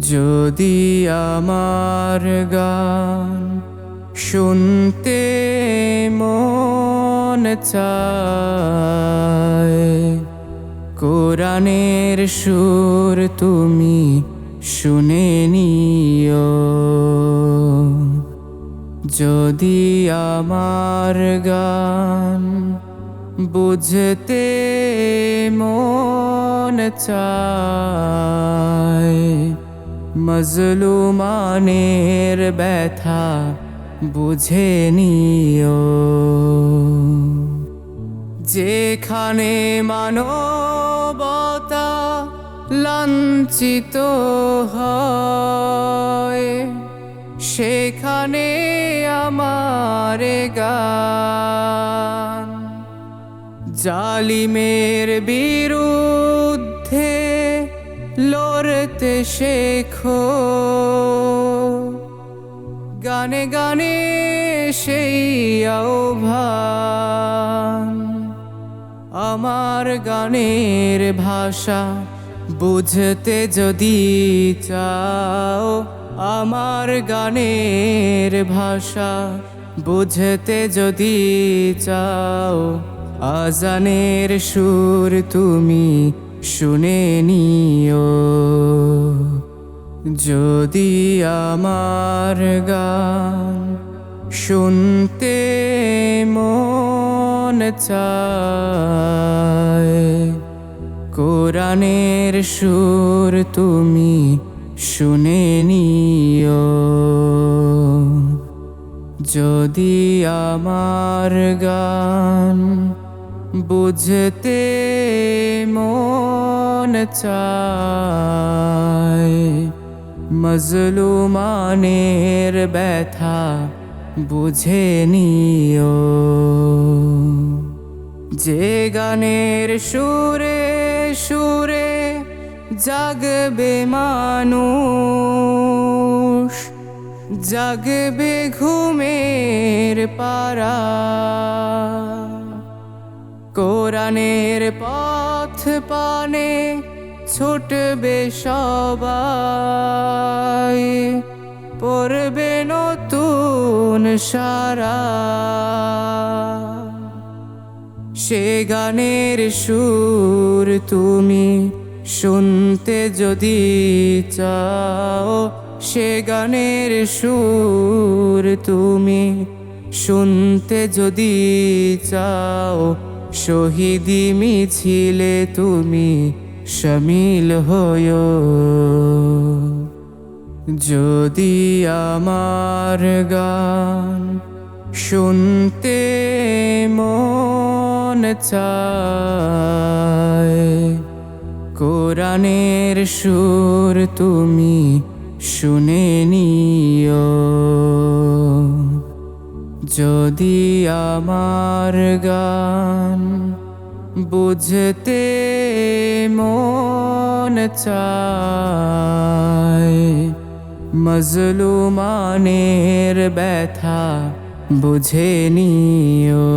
যদি আমার গান শুনতে মন চায়, কোরআনের সুর তুমি শুনে নিও। যদি আমার গান বুঝতে মন চায়, মজলুমানের ব্যথা বুঝে নিও। যেখানে মানবতা লাঞ্ছিত হয়, সেখানে আমার গান জালিমের বিরুদ্ধে লড়তে শেখো। গানে গানে সেই আহ্বান, আমার গানের ভাষা বুঝতে যদি চাও, আমার গানের ভাষা বুঝতে যদি চাও, আজানের সুর তুমি শুনে নিও। যদি আমার গান শুনতে মন চায়, কোরআনের সুর তুমি শুনে নিও। যদি আমার গান বুঝতে মন চায়, মজলুমানের ব্যথা বুঝে নিও। যে গানের সুরে সুরে জাগবে মানুষ, জাগবে ঘুমের পারা, কোরআনের পথ পানে ছুটবে সবাই, পড়বে নতুন সারা। সে গানের সুর তুমি শুনতে যদি চাও, সে গানের সুর তুমি শুনতে যদি চাও, শহীদি মিছিলে তুমি শামিল হয়ো। যদি আমার গান শুনতে মন চায়, কোরআনের সুর তুমি শুনে নিও। যদি আমার গান বুঝতে মন চায়, মজলুমানের ব্যথা বুঝে নিও।